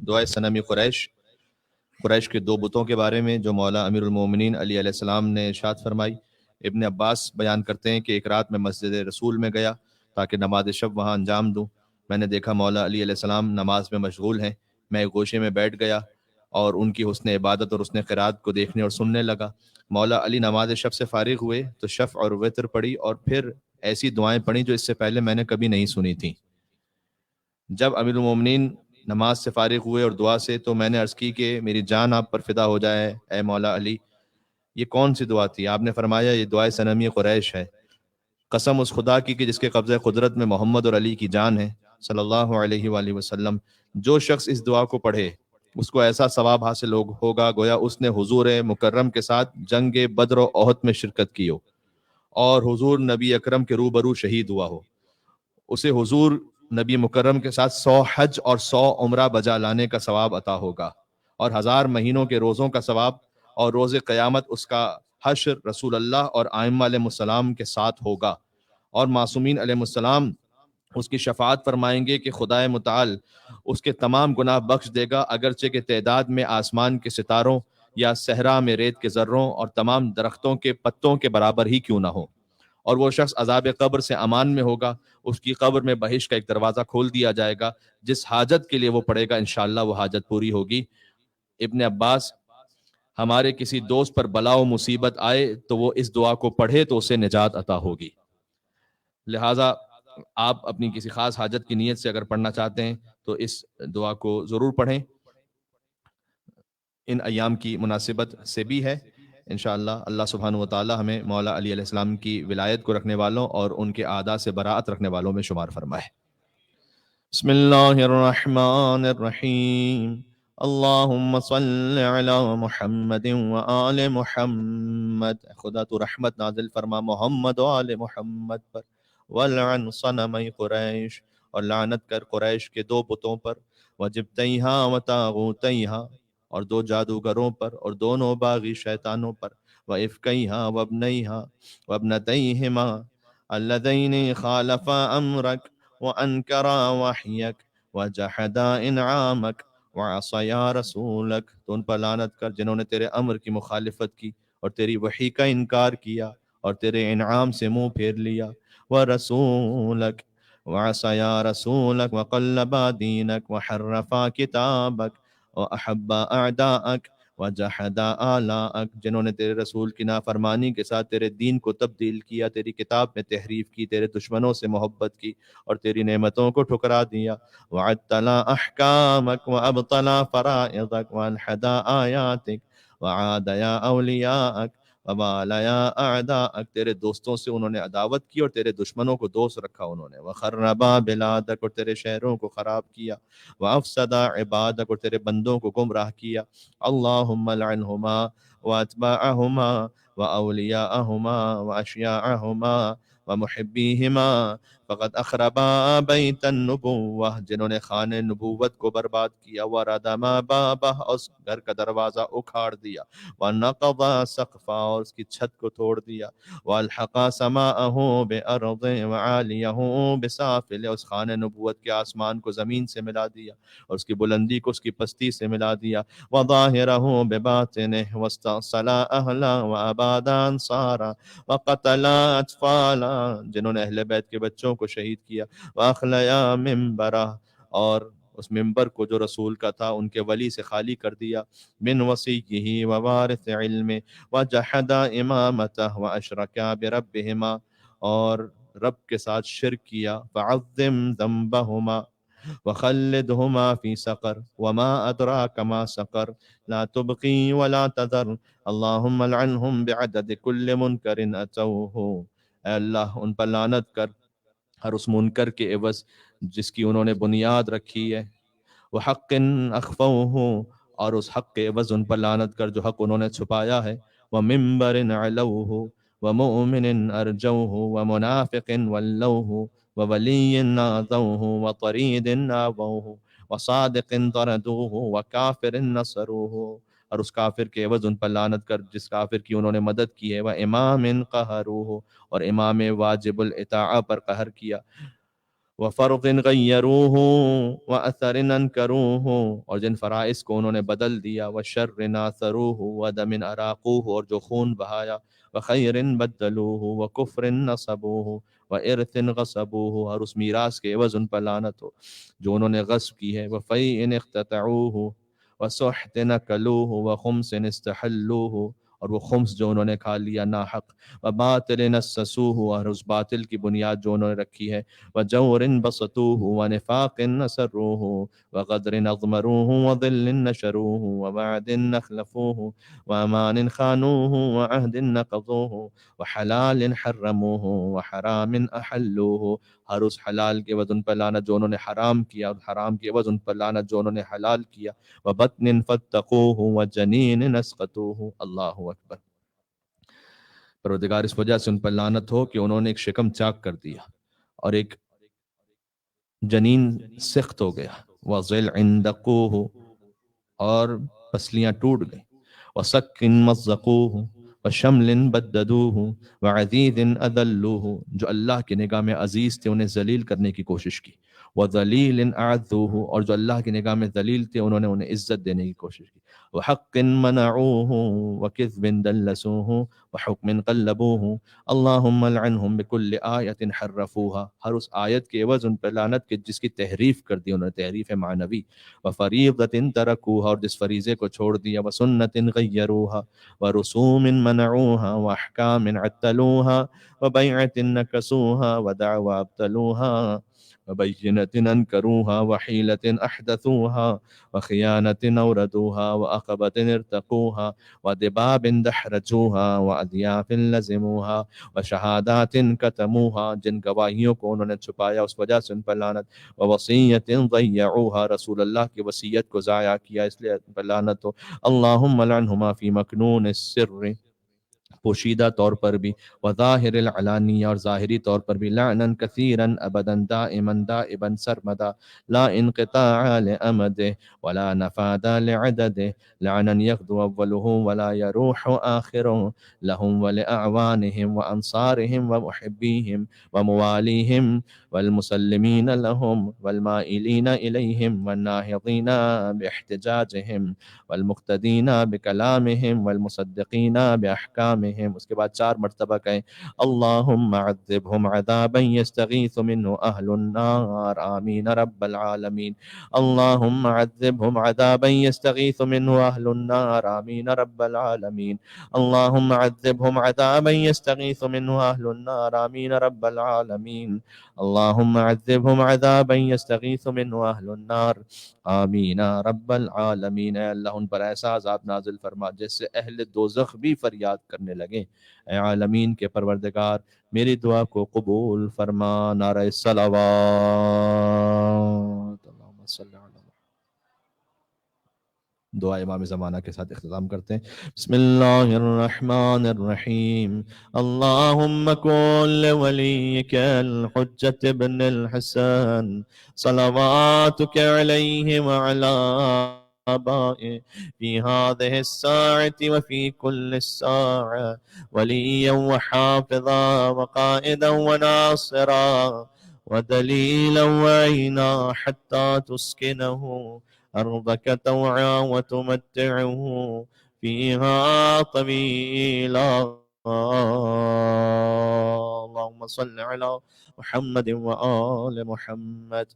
دعائے صنمی قریش کے دو بتوں کے بارے میں جو مولا امیر المومنین علی علیہ السلام نے ارشاد فرمائی۔ ابن عباس بیان کرتے ہیں کہ ایک رات میں مسجد رسول میں گیا تاکہ نماز شب وہاں انجام دوں۔ میں نے دیکھا مولا علی علیہ السلام نماز میں مشغول ہیں۔ میں ایک گوشے میں بیٹھ گیا اور ان کی حسن عبادت اور حسن قرات کو دیکھنے اور سننے لگا۔ مولا علی نماز شب سے فارغ ہوئے تو شفع اور وتر پڑھی اور پھر ایسی دعائیں پڑھی جو اس سے پہلے میں نے کبھی نہیں سنی تھیں۔ جب امیر المومنین نماز سے فارغ ہوئے اور دعا سے، تو میں نے عرض کی کہ میری جان آپ پر فدا ہو جائے اے مولا علی، یہ کون سی دعا تھی؟ آپ نے فرمایا یہ دعائے صنمی قریش ہے۔ قسم اس خدا کی کہ جس کے قبضہ قدرت میں محمد اور علی کی جان ہے صلی اللہ علیہ وآلہ وسلم، جو شخص اس دعا کو پڑھے اس کو ایسا ثواب حاصل ہوگا گویا اس نے حضور مکرم کے ساتھ جنگ بدر و احد میں شرکت کی ہو اور حضور نبی اکرم کے روبرو شہید ہوا ہو۔ اسے حضور نبی مکرم کے ساتھ 100 حج اور 100 عمرہ بجا لانے کا ثواب عطا ہوگا، اور 1000 مہینوں کے روزوں کا ثواب، اور روز قیامت اس کا حشر رسول اللہ اور ائمہ علیہ السلام کے ساتھ ہوگا، اور معصومین علیہ السلام اس کی شفاعت فرمائیں گے کہ خدائے متعال اس کے تمام گناہ بخش دے گا، اگرچہ کہ تعداد میں آسمان کے ستاروں یا صحرا میں ریت کے ذروں اور تمام درختوں کے پتوں کے برابر ہی کیوں نہ ہو۔ اور وہ شخص عذاب قبر سے امان میں ہوگا، اس کی قبر میں بہشت کا ایک دروازہ کھول دیا جائے گا، جس حاجت کے لیے وہ پڑے گا انشاءاللہ وہ حاجت پوری ہوگی۔ ابن عباس، ہمارے کسی دوست پر بلا و مصیبت آئے تو وہ اس دعا کو پڑھے تو اسے نجات عطا ہوگی۔ لہٰذا آپ اپنی کسی خاص حاجت کی نیت سے اگر پڑھنا چاہتے ہیں تو اس دعا کو ضرور پڑھیں، ان ایام کی مناسبت سے بھی ہے۔ انشاءاللہ اللہ سبحانہ و تعالی ہمیں مولا علی علیہ السلام کی ولایت کو رکھنے والوں اور ان کے اعداء سے براءت رکھنے والوں میں شمار فرمائے۔ بسم اللہ الرحمن الرحیم، اللہم صل علی محمد وآل محمد۔ خدا تو رحمت نازل فرما محمد و آل محمد پر، ولعن صنمی قریش، اور لعنت کر قریش کے دو بتوں پر، وجبتیہا وطاغوتیہا، اور دو جادوگروں پر اور دونوں باغی شیطانوں پر، وَإِفْكَيْهَا وَابْنَيْهَا وَابْنَتَيْهِمَا اللَّذَيْنِ خَالَفَا أَمْرَكَ وَأَنْكَرَا وَحْيَكَ وَجَحَدَا إِنْعَامَكَ وَعَصَيَا رَسُولَكَ، تو ان پر لعنت کر جنہوں نے تیرے امر کی مخالفت کی اور تیری وحی کا انکار کیا اور تیرے انعام سے منہ پھیر لیا، وَرَسُولَكَ وَعَصَيَا رَسُولَكَ وَقَلَّبَا دِينَكَ وَحَرَّفَا كِتَابَكَ وَأَحَبَّ أَعْدَاءَكَ وَجَحَدَ آلَاءَكَ، جنہوں نے تیرے رسول کی نافرمانی کے ساتھ تیرے دین کو تبدیل کیا، تیری کتاب میں تحریف کی، تیرے دشمنوں سے محبت کی اور تیری نعمتوں کو ٹھکرا دیا، وَعَدَّلَا أَحْكَامَكَ وَأَبْطَلَا فَرَائِضَكَ وَأَلْحَدَا آيَاتِكَ وَعَادَ يَا أَوْلِيَاءَكَ وَبَالَيَا أَعْدَاءَكَ، تیرے دوستوں سے انہوں نے عداوت کی اور تیرے دشمنوں کو دوست رکھا انہوں نے، وَخَرَّبَا بِلَادَكَ، اور تیرے شہروں کو خراب کیا، وَأَفْسَدَا عِبَادَكَ، اور تیرے بندوں کو گمراہ کیا۔ اللہم لعنہما واتباعہما واولیاءہما واشیاعہما ومحبیہما، فقد اخربا بیت النبوہ، جنہوں نے خانہ نبوت کو برباد کیا، وردما بابہ، اس گھر کا دروازہ اکھاڑ دیا، ونقضا سقفا، اور اس کی چھت کو توڑ دیا، والحقا سماءہ بارض وعالیہ بسافل، اس خانہ نبوت کے آسمان کو زمین سے ملا دیا اور اس کی بلندی کو اس کی پستی سے ملا دیا، وظاہرہ بباطنہ، واستأصل اہلا واباد انصارا وقتل اطفالا، جنہوں نے اہل بیت کے بچوں کو شہید کیا، واخلیا منبرہ، اور اس ممبر کو جو رسول کا تھا ان کے ولی سے خالی کر دیا، من وصیہ ووارث علم، وجحد امامتہ واشرکا بربہما، اور رب کے ساتھ شرک کیا، فعظم ذنبہما وخلدهما في سقر وما أدراك ما سقر لا تبقي ولا تذر اللهم لعنهم بعدد كل منكر أتوه، اے اللہ ان پر لعنت کر ہر اس منکر کے عوض جس کی انہوں نے بنیاد رکھی ہے، وحق اخفوه، اور اس حق کے عوض ان پر لعنت کر جو حق انہوں نے چھپایا ہے، ومنبر علوه ومؤمن ارجوه ومنافق ولوه وولی ناذوه وطرید ناووه وصادق طردوه وکافر نصروه، اور اس کافر کے عوض ان پر لعنت کر جس کافر کی انہوں نے مدد کی ہے، وامام قہروه، اور امام واجب الاطاعہ پر قہر کیا، وفرض غیروہ واثر انکروہ، اور جن فرائض کو انہوں نے بدل دیا، وشر ناثروہ ودم اراقوہ، اور جو خون بہایا، وخیر بدلوہ وکفر نصبوہ وارث غصبوہ، اور اس میراث کے عوض ان پر لعنت ہو جو انہوں نے غصب کی ہے، وفیء اختطعوہ وسحت نکلوہ وخمس استحلوہ، اور وہ خمس جو انہوں نے کھا لیا ناحق، وباطل نسسوہ، اور اس باطل کی بنیاد جو انہوں نے رکھی ہے، وجور بسطوه ونفاق نسروه وغدر اضمروه وظل نشروه ووعد نخلفوه وامان خانوه وعهد نقضوه وحلال حرموه وحرام احلوه، ہر اس حلال کے عوض ان پر لعنت جو انہوں نے حرام کیا، اور حرام کے عوض ان پر لعنت جو انہوں نے حلال کیا، وبطن فتقوه وجنین نسقتوه۔ اللہ اکبر۔ پروردگار اس وجہ سے ان پر لعنت ہو کہ انہوں نے ایک شکم چاک کر دیا اور ایک جنین سخت ہو گیا، وَضِلْعٍ دَقُوهُ، اور پسلیاں ٹوٹ گئیں، وَسَكٍّ مَزَّقُوهُ وَشَمْلٍ بَدَّدُوهُ وَعَزِيزٍ أَذَلُّوهُ، جو اللہ کی نگاہ میں عزیز تھے انہیں ذلیل کرنے کی کوشش کی، وَذَلِيلٍ أَعَذُّوهُ، اور جو اللہ کی نگاہ میں ذلیل تھے انہوں نے انہیں عزت دینے کی کوشش کی، وَحَقٍّ مَنَعُوهُ وَكِذْبٍ دَلَّسُوهُ وَحُكْمٍ قَلَّبُوهُ اللہم لعنہم بکل آیت حرفوها، ہر اس آیت کے عوض ان پر لعنت کے جس کی تحریف کر دی انہوں نے، تحریف معنوی، وفریضۃ ترکوها، اور جس فریضے کو چھوڑ دیا، وسنت غیروها ورسوم منعوها واحکام عطلوها وبیعۃ نکسوها ودعوى ابطلوها وبینۃ انکروها وحیلۃ احدثوها وخیانۃ اوردوها وعقبۃ ارتقوها ودباب دحرجوها واضیاف لزموها وشہادات کتموها، جن گواہیوں کو انہوں نے چھپایا اس وجہ سے ان پر لعنت، ووصیت ضیعوها، رسول اللہ کی وصیت کو ضائع کیا اس لیے ان پر لعنت ہو۔ اللہم لعنہما فی مکنون السر، پوشیدہ طور پر بھی، وظاہر العلانیہ، اور ظاہری طور پر بھی، لعنا کثیرا ابدا دائما دائبا سرمدا لا انقطاع لأمده ولا نفاد لعدده، لعنا يغدو اوله ولا يروح آخره، لهم ولأعوانهم وأنصارهم ومحبيهم ومواليهم والمسلمين لهم والمائلين إليهم والناهضين باحتجاجهم والمقتدین بکلامہم والمصدقین باحکامہم۔ اس کے بعد 4 مرتبہ کہیں اللہم عذبہم عذابا یستغیث منہ اہل النار، آمین رب العالمین۔ اللہم عذبہم عذابا یستغیث منہ اہل النار، آمین رب العالمین۔ اللہم عذبہم عذابا یستغیث منہ اہل النار، آمین رب العالمین۔ اللہم عذبہم عذابا یستغیث منہ اہل النار، آمین رب العالمین۔ اے اللہ ان پر ایسا عذاب نازل فرما جس سے اہل دوزخ بھی فریاد کرنے لگیں۔ اے عالمین کے پروردگار میری دعا کو قبول فرما۔ نعرہ الصلوات، اللہم صلی علی۔ دعا امام زمانہ کے ساتھ اختتام کرتے ہیں۔ بسم اللہ الرحمن الرحیم، اللہم کن لولیک الحجۃ ابن الحسن صلواتک علیہ وعلی آبائه في هذه الساعة وفي كل الساعة وليا وحافظا وقائدا وناصرا ودليلا وعينا حتى تسكنه أرضك طوعا وتمتعه فيها طويلا، اللهم صل على محمد وآل محمد۔